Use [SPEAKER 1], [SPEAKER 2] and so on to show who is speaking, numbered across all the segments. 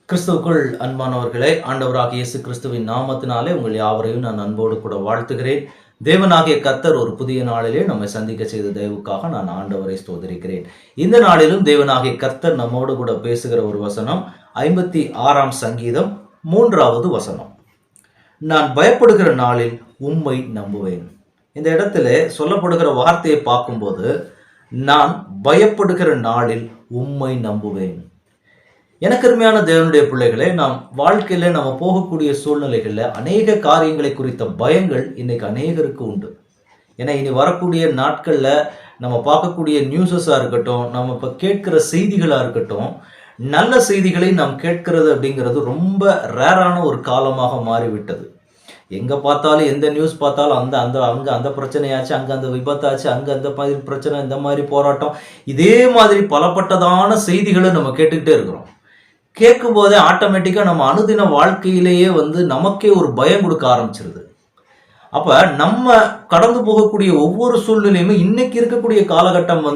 [SPEAKER 1] கிறிஸ்துவுக்குள் அன்பானவர்களே, ஆண்டவராகிய இயேசு கிறிஸ்துவின் நாமத்தினாலே உங்கள் யாவரையும் நான் அன்போடு கூட வாழ்த்துகிறேன். தேவனாகிய கர்த்தர் ஒரு புதிய நாளிலே நம்மை சந்திக்க செய்த தயவுக்காக நான் ஆண்டவரை ஸ்தோத்திரிக்கிறேன். இந்த நாளிலும் தேவனாகிய கர்த்தர் நம்மோடு கூட பேசுகிற ஒரு வசனம் 56ஆம் சங்கீதம் 3வது வசனம். நான் பயப்படுகிற நாளில் உம்மை நம்புவேன். இந்த இடத்துல சொல்லப்படுகிற வார்த்தையை பார்க்கும்போது, நான் பயப்படுகிற நாளில் உம்மை நம்புவேன். எனக்கு அருமையான தேவனுடைய பிள்ளைகளே, நாம் வாழ்க்கையில நம்ம போகக்கூடிய சூழ்நிலைகள்ல அநேக காரியங்களை குறித்த பயங்கள் இன்னைக்கு அநேகருக்கு உண்டு. ஏன்னா இனி வரக்கூடிய நாட்கள்ல நம்ம பார்க்கக்கூடிய நியூஸஸா இருக்கட்டும், நம்ம இப்ப கேட்கிற செய்திகளா இருக்கட்டும், நல்ல செய்திகளை நாம் கேட்கிறது அப்படிங்கிறது ரொம்ப ரேரான ஒரு காலமாக மாறிவிட்டது. எங்க பார்த்தாலும் எந்த நியூஸ் பார்த்தாலும் அந்த அந்த அங்க அந்த பிரச்சனையாச்சு, அங்க அந்த விபத்தாச்சு, அங்க அந்த மாதிரி பிரச்சனை, இந்த மாதிரி போராட்டம், இதே மாதிரி பலப்பட்டதான செய்திகளை நம்ம கேட்டுக்கிட்டே இருக்கிறோம். கேட்கும் போதே ஆட்டோமேட்டிக்காக நம்ம அனுதின வாழ்க்கையிலேயே நமக்கே ஒரு பயம் கொடுக்க ஆரம்பிச்சிருது. அப்ப நம்ம கடந்து போகக்கூடிய ஒவ்வொரு சூழ்நிலையுமே இன்னைக்கு இருக்கக்கூடிய காலகட்டம்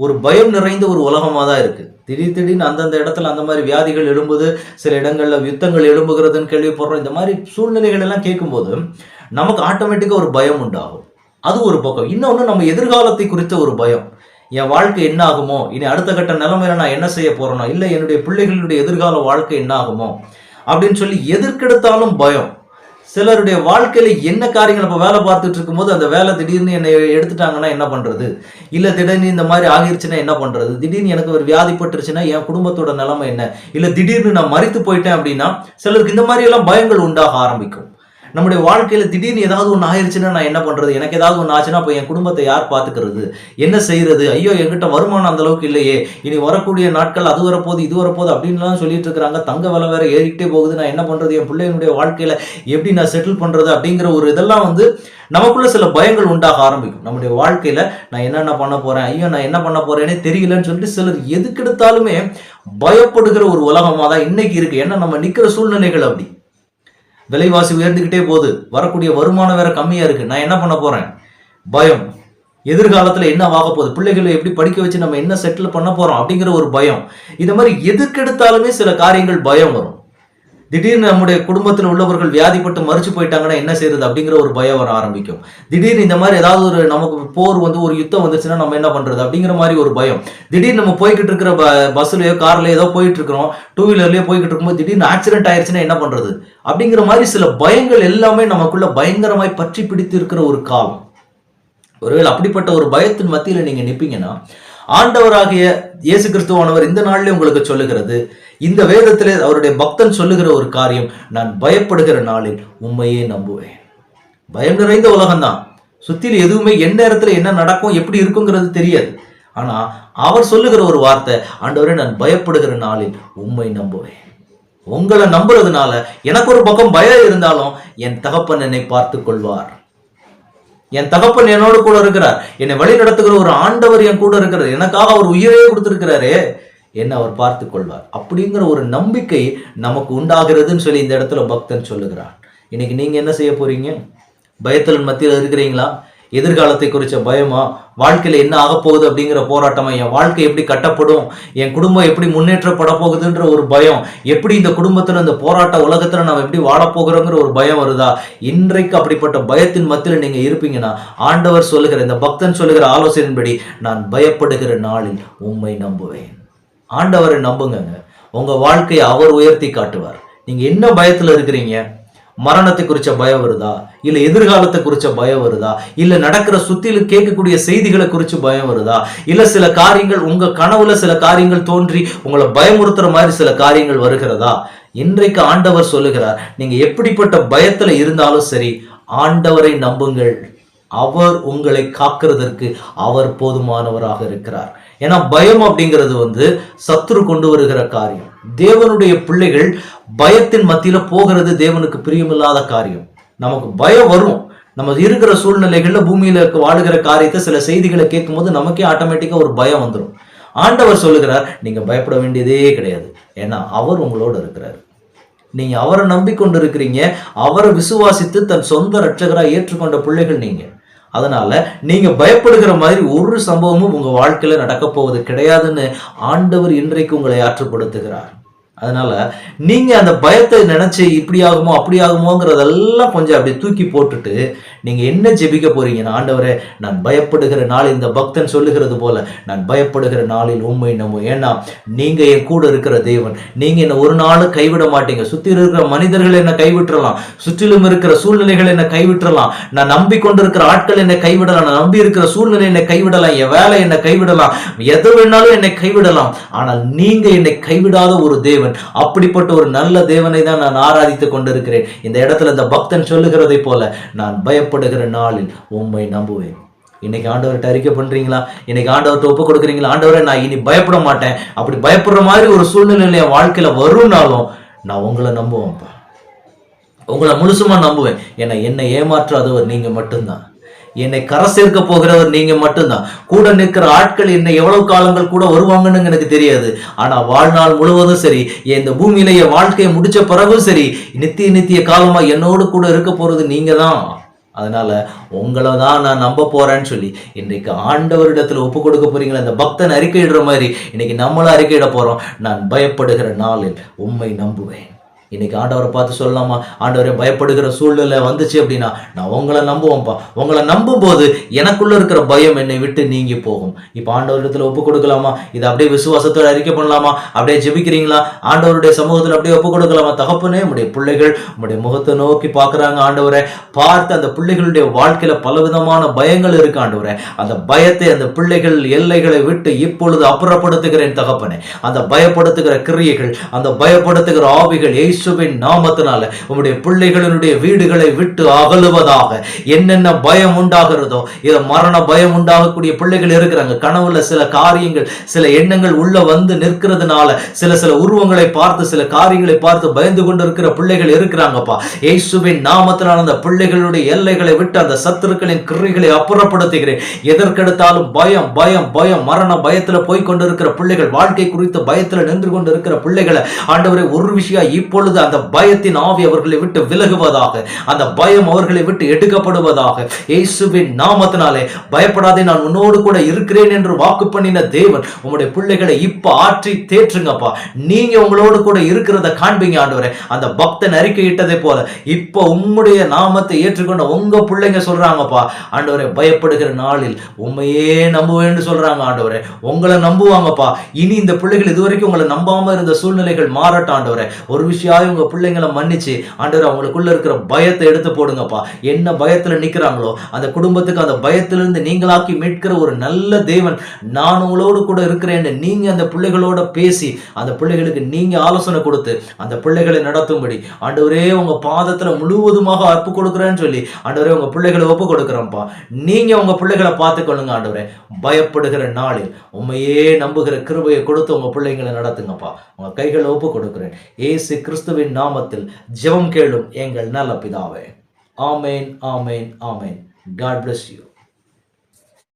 [SPEAKER 1] ஒரு பயம் நிறைந்த ஒரு உலகமாக தான் இருக்கு. திடீர்னு அந்தந்த இடத்துல அந்த மாதிரி வியாதிகள் எழும்புது, சில இடங்கள்ல யுத்தங்கள் எழும்புகிறதுன்னு கேள்விப்படுறோம். இந்த மாதிரி சூழ்நிலைகள் எல்லாம் கேட்கும்போது நமக்கு ஆட்டோமேட்டிக்கா ஒரு பயம் உண்டாகும். அது ஒரு பக்கம். இன்னொன்று, நம்ம எதிர்காலத்தை குறித்த ஒரு பயம். என் வாழ்க்கை என்ன ஆகுமோ, இனி அடுத்த கட்ட நிலைமையில நான் என்ன செய்ய போறேனோ, இல்லை என்னுடைய பிள்ளைகளுடைய எதிர்கால வாழ்க்கை என்ன ஆகுமோ அப்படின்னு சொல்லி எதற்கெடுத்தாலும் பயம். சிலருடைய வாழ்க்கையில என்ன காரியங்கள் இப்போ வேலை பார்த்துட்டு இருக்கும்போது அந்த வேலை திடீர்னு என்னை எடுத்துட்டாங்கன்னா என்ன பண்றது, இல்லை திடீர்னு இந்த மாதிரி ஆகிருச்சுன்னா என்ன பண்றது, திடீர்னு எனக்கு ஒரு வியாதிப்பட்டுருச்சுன்னா என் குடும்பத்தோட நிலைமை என்ன, இல்லை திடீர்னு நான் மரித்து போயிட்டேன் அப்படின்னா சிலருக்கு இந்த மாதிரி எல்லாம் பயங்கள் உண்டாக ஆரம்பிக்கும். நம்முடைய வாழ்க்கையில திடீர்னு ஏதாவது ஒன்று ஆயிடுச்சுன்னா நான் என்ன பண்றது, எனக்கு ஏதாவது ஒன்று ஆச்சுன்னா அப்போ என் குடும்பத்தை யார் பார்த்துக்கிறது, என்ன செய்யறது, ஐயோ என்கிட்ட வருமானம் அந்த அளவுக்கு இல்லையே, இனி வரக்கூடிய நாட்கள் அது வரப்போகுது இது வரப்போகுது அப்படின்லாம் சொல்லிட்டு இருக்கிறாங்க. தங்க விலை வேற ஏறிக்கிட்டே போகுது, நான் என்ன பண்றது, என் பிள்ளைகளுடைய வாழ்க்கையில எப்படி நான் செட்டில் பண்றது அப்படிங்கிற ஒரு இதெல்லாம் நமக்குள்ள சில பயங்கள் உண்டாக ஆரம்பிக்கும். நம்முடைய வாழ்க்கையில நான் என்னென்ன பண்ண போறேன், ஐயோ நான் என்ன பண்ண போறேனே தெரியலன்னு சொல்லிட்டு சிலர் எதுக்கெடுத்தாலுமே பயப்படுகிற ஒரு உலகமா தான் இன்னைக்கு இருக்கு. ஏன்னா நம்ம நிக்கிற சூழ்நிலைகள் அப்படி. விலைவாசி உயர்ந்துகிட்டே போகுது, வரக்கூடிய வருமானம் வேற கம்மியா இருக்கு, நான் என்ன பண்ண போறேன், பயம். எதிர்காலத்துல என்ன ஆக போகுது, பிள்ளைகளை எப்படி படிக்க வச்சு நம்ம என்ன செட்டில் பண்ண போறோம் அப்படிங்கிற ஒரு பயம். இந்த மாதிரி எதுக்கெடுத்தாலுமே சில காரியங்கள் பயம் வரும். திடீர்னு நம்முடைய குடும்பத்தில் உள்ளவர்கள் வியாதிப்பட்டு மறிச்சு போயிட்டாங்கன்னா என்ன செய்யறது அப்படிங்கிற ஒரு பயம் வர ஆரம்பிக்கும். திடீர்னு இந்த மாதிரி ஏதாவது ஒரு நமக்கு போர் ஒரு யுத்தம் வந்துச்சுன்னா நம்ம என்ன பண்றது அப்படிங்கிற மாதிரி ஒரு பயம். திடீர்னு நம்ம போய்கிட்டு இருக்கிற பஸ்லயோ கார்லயோ ஏதோ போயிட்டு இருக்கிறோம், டூ வீலர்லயோ போய்கிட்டு இருக்கும்போது திடீர்னு ஆக்சிடென்ட் ஆயிடுச்சுன்னா என்ன பண்றது அப்படிங்கிற மாதிரி சில பயங்கள் எல்லாமே நமக்குள்ள பயங்கரமாய் பற்றி பிடித்து இருக்கிற ஒரு காலம். ஒருவேளை அப்படிப்பட்ட ஒரு பயத்தின் மத்தியில நீங்க நிப்பீங்கன்னா, ஆண்டவராகிய இயேசு கிறிஸ்துவானவர் இந்த நாளிலே உங்களுக்கு சொல்லுகிறது, இந்த வேதத்திலே அவருடைய பக்தன் சொல்லுகிற ஒரு காரியம், நான் பயப்படுகிற நாளில் உண்மையே நம்புவேன். பயம் நிறைந்த உலகம்தான், சுத்தில எதுவுமே எந்த நேரத்துல என்ன நடக்கும் எப்படி இருக்குங்கிறது தெரியாது. ஆனா அவர் சொல்லுகிற ஒரு வார்த்தை, ஆண்டவரே நான் பயப்படுகிற நாளில் உண்மை நம்புவேன். உங்களை நம்புறதுனால எனக்கு ஒரு பக்கம் பயம் இருந்தாலும் என் தகப்பன் என்னை பார்த்து கொள்வார். என் தகப்பன் என்னோடு கூட இருக்கிறார், என்னை வழி நடத்துகிற ஒரு ஆண்டவர் என் கூட இருக்கிறார், எனக்காக அவர் உயிரையே கொடுத்திருக்கிறாரே, என்ன அவர் பார்த்து கொள்வார் அப்படிங்கிற ஒரு நம்பிக்கை நமக்கு உண்டாகிறதுன்னு சொல்லி இந்த இடத்துல பக்தன் சொல்லுகிறார். இன்னைக்கு நீங்க என்ன செய்ய போறீங்க? பயத்தின் மத்தியில் இருக்கிறீங்களா? எதிர்காலத்தை குறித்த பயமா, வாழ்க்கையில என்ன ஆக போகுது அப்படிங்கிற போராட்டமா, என் வாழ்க்கை எப்படி கட்டப்படும், என் குடும்பம் எப்படி முன்னேற்றப்பட போகுதுன்ற ஒரு பயம், எப்படி இந்த குடும்பத்துல இந்த போராட்ட உலகத்துல நம்ம எப்படி வாழப்போகிறோங்கிற ஒரு பயம் வருதா? இன்றைக்கு அப்படிப்பட்ட பயத்தின் மத்தியில நீங்க இருப்பீங்கன்னா, ஆண்டவர் சொல்லுகிற இந்த பக்தன் சொல்லுகிற ஆலோசனையின்படி, நான் பயப்படுகிற நாளில் உம்மை நம்புவேன். ஆண்டவரை நம்புங்க, உங்க வாழ்க்கையை அவர் உயர்த்தி காட்டுவார். நீங்க என்ன பயத்துல இருக்கிறீங்க? மரணத்தை குறிச்ச பயம் வருதா, இல்ல எதிர்காலத்தை குறிச்ச பயம் வருதா, இல்ல நடக்கிற சுத்தில கேட்கக்கூடிய செய்திகளை குறிச்சு பயம் வருதா, இல்ல சில காரியங்கள் உங்க கனவுல சில காரியங்கள் தோன்றி உங்களை பயமுறுத்துற மாதிரி சில காரியங்கள் வருகிறதா? இன்றைக்கு ஆண்டவர் சொல்லுகிறார், நீங்க எப்படிப்பட்ட பயத்துல இருந்தாலும் சரி, ஆண்டவரை நம்புங்கள். அவர் உங்களை காக்கிறதற்கு அவர் போதுமானவராக இருக்கிறார். ஏன்னா பயம் அப்படிங்கிறது சத்துரு கொண்டு வருகிற காரியம். தேவனுடைய பிள்ளைகள் பயத்தின் மத்தியில போகிறது தேவனுக்கு பிரியமில்லாத காரியம். நமக்கு பயம் வரும், நம்ம இருக்கிற சூழ்நிலைகள்ல பூமியில வாழுகிற காரியத்தை சில செய்திகளை கேட்கும் போது நமக்கே ஆட்டோமேட்டிக்கா ஒரு பயம் வந்துடும். ஆண்டவர் சொல்லுகிறார், நீங்க பயப்பட வேண்டியதே கிடையாது, ஏன்னா அவர் உங்களோட இருக்கிறார். நீங்க அவரை நம்பிக்கொண்டு இருக்கிறீங்க, அவரை விசுவாசித்து தன் சொந்த ரட்சகராக ஏற்றுக்கொண்ட பிள்ளைகள் நீங்க. அதனால நீங்க பயப்படுகிற மாதிரி ஒரு சம்பவமும் உங்க வாழ்க்கையில நடக்க போவது கிடையாதுன்னு ஆண்டவர் இன்றைக்கு உங்களை ஆற்றுப்படுத்துகிறார். அதனால நீங்க அந்த பயத்தை நினைச்சு இப்படி ஆகுமோ அப்படி ஆகுமோங்கிறதெல்லாம் கொஞ்சம் அப்படி தூக்கி போட்டுட்டு நீங்க என்ன ஜெபிக்க போறீங்கன்னா, ஆண்டவரே நான் பயப்படுகிற நாள், இந்த பக்தன் சொல்லுகிறது போல நான் பயப்படுகிற நாளில் உம்மை நம்புவேன். ஏன்னா நீங்க என் கூட இருக்கிற தேவன். நீங்க என்ன ஒரு நாளும் கைவிட மாட்டீங்க. சுத்தி இருக்கிற மனிதர்கள் என்ன கைவிட்டுறலாம், சுற்றிலும் இருக்கிற சூழ்நிலைகள் என்ன கைவிட்டுறலாம், நான் நம்பிக்கொண்டிருக்கிற ஆட்கள் என்னை கைவிடலாம், நான் நம்பி இருக்கிற சூழ்நிலை என்னை கைவிடலாம், என் வேலை என்னை கைவிடலாம், எது வேணாலும் என்னை கைவிடலாம். ஆனால் நீங்க என்னை கைவிடாத ஒரு தேவன். அப்படிப்பட்ட ஒரு நல்ல தேவனை தான் நான் ஆராதித்துக் கொண்டிருக்கிறேன். இந்த இடத்துல இந்த பக்தன் சொல்லுகிறதை போல நான் பயப்படுகிற நாளில் உம்மை நம்புவேன். இன்னைக்கு ஆண்டவர்கிட்ட அறிக்கை பண்றீங்களா? இன்னைக்கு ஆண்டவர்கிட்ட ஒப்பு கொடுக்குறீங்களா? ஆண்டவரை நான் இனி பயப்பட மாட்டேன். அப்படி பயப்படுற மாதிரி ஒரு சூழ்நிலை என் வாழ்க்கையில வரும்னாலும் நான் உங்களை நம்புவேன்ப்பா, உங்களை முழுசுமா நம்புவேன். ஏன்னா என்னை ஏமாற்றாதவர் நீங்க மட்டும்தான். என்னை கரை சேர்க்க போகிறவர் நீங்க மட்டும்தான். கூட நிற்கிற ஆட்கள் என்னை எவ்வளவு காலங்கள் கூட வருவாங்கன்னு எனக்கு தெரியாது. ஆனா வாழ்நாள் முழுவதும் சரி, இந்த பூமியில என் வாழ்க்கையை முடிச்ச பிறகும் சரி, நித்திய காலமா என்னோடு கூட இருக்க போறது நீங்க தான். அதனால உங்களை தான் நான் நம்ப போறேன்னு சொல்லி இன்றைக்கு ஆண்டவரிடத்துல ஒப்பு கொடுக்க போறீங்களா? இந்த பக்தன் அறிக்கையிடுற மாதிரி இன்னைக்கு நம்மளும் அறிக்கையிட போறோம். நான் பயப்படுகிற நாளில் உம்மை நம்புவேன். இன்னைக்கு ஆண்டவரை பார்த்து சொல்லலாமா? ஆண்டவரை பயப்படுகிற சூழ்நிலை வந்துச்சு அப்படின்னா நான் உங்களை நம்புவேன்ப்பா. உங்களை நம்பும் போது எனக்குள்ள இருக்கிற பயம் என்னை விட்டு நீங்கி போகும். இப்ப ஆண்டவரிடத்துல ஒப்பு கொடுக்கலாமா? இதை அப்படியே விசுவாசத்தோட அறிக்கை பண்ணலாமா? அப்படியே ஜெபிக்கிறீங்களா? ஆண்டவருடைய சமூகத்துல அப்படியே ஒப்பு கொடுக்கலாமா? தகப்பனே, உடைய பிள்ளைகள் உடைய முகத்தை நோக்கி பார்க்கறாங்க. ஆண்டவரை பார்த்து அந்த பிள்ளைகளுடைய வாழ்க்கையில பலவிதமான பயங்கள் இருக்கு. ஆண்டவரை அந்த பயத்தை அந்த பிள்ளைகள் எல்லைகளை விட்டு இப்பொழுது அப்புறப்படுத்துகிறேன் தகப்பனே. அந்த பயப்படுத்துகிற கிரியைகள், அந்த பயப்படுத்துகிற ஆவிகள் இயேசுவின் நாமத்தினால உம்முடைய பிள்ளைகளினுடைய வீடுகளை விட்டு அகலுவதாக. என்னென்ன பயம் உண்டாகிறதோ, இத மரண பயம் உண்டாகக்கூடிய பிள்ளைகள் இருக்கிறாங்க. கனவுல சில காரியங்கள், சில எண்ணங்கள் உள்ள வந்து நிற்கிறதுனால சில உருவங்களை பார்த்து, சில காரியங்களை பார்த்து பயந்து கொண்டு இருக்கிற பிள்ளைகள் இருக்கிறாங்கப்பா. இயேசுவின் நாமத்தினால அந்த பிள்ளைகளுடைய எல்லைகளை விட்டு அந்த சத்துருக்களின் கிரியைகளை அப்புறப்படுத்துகிறேன். எதற்கெடுத்தாலும் பயம் பயம் பயம், மரண பயத்துல போய் கொண்டிருக்கிற பிள்ளைகள், வாழ்க்கை குறித்த பயத்துல நின்று கொண்டு இருக்கிற பிள்ளைகளை ஆண்டவரே ஒரு விஷயம் இப்பொழுது அந்த பயத்தின் ஆவி அவர்களை விட்டு விலகுவதாக, அந்த பயம் அவர்களை விட்டு எடுக்கப்படுவதாக. இயேசுவின் நாமத்தினாலே பயப்படாதே, நான் உன்னோடு கூட இருக்கிறேன் என்று வாக்கு பண்ணின தேவன் உங்களுடைய பிள்ளைகளை இப்ப ஆற்றி தேற்றுங்கப்பா. நீங்க உங்களோடு கூட இருக்கிறத காண்பீங்க ஆண்டவரே. அந்த பக்தன் அறிக்கையிட்டதை போல இப்ப உம்முடைய நாமத்தை ஏற்றுக்கொண்ட உங்க பிள்ளைங்க சொல்றாங்கப்பா, ஆண்டவரே பயப்படுகிற நாளில் உண்மையே நம்புவேன்னு சொல்றாங்க ஆண்டவரே. உங்களை நம்புவாங்கப்பா. இனி இந்த பிள்ளைகள் இதுவரைக்கும் உங்களை நம்பாம இருந்த சூழ்நிலைகள் மாறட்டும் ஆண்டவரே. ஒரு விஷயம் உங்க பிள்ளைங்களை மன்னிச்சு ஆண்டவரே அவங்களுக்குள்ள இருக்கிற பயத்தை எடுத்து போடுங்கப்பா. என்ன பயத்துல நிக்கிறாங்களோ அந்த குடும்பத்துக்கு அந்த பயத்திலிருந்து நீங்களாக்கி மீட்கிற ஒரு நல்ல தேவன் நான் உங்களோடு கூட இருக்கிறேன்னு நீங்க அந்த பிள்ளைகளோட பேசி அந்த பிள்ளைகளுக்கு நீங்க ஆலோசனை கொடுத்து அந்த பிள்ளைகளை நடத்தும்படி ஆண்டவரே உங்க பாதத்துல முழுவதுமாக அர்ப்பு கொடுக்குறேன்னு சொல்லி ஆண்டவரே உங்க பிள்ளைகளை ஒப்பு கொடுக்குறோம்ப்பா. நீங்க உங்க பிள்ளைகளை பார்த்துக்கொள்ளுங்க ஆண்டவரே. பயப்படுகிற நாளில் உண்மையே நம்புகிற கிருபையை கொடுத்து உங்க பிள்ளைங்களை நடத்துங்கப்பா. உங்க கைகளை ஒப்பு கொடுக்கிறேன் இயேசு கிறிஸ்துவின் நாமத்தில் ஜெபம் கேளும் எங்கள் நல்ல பிதாவே. ஆமேன், ஆமேன், ஆமேன். God bless you.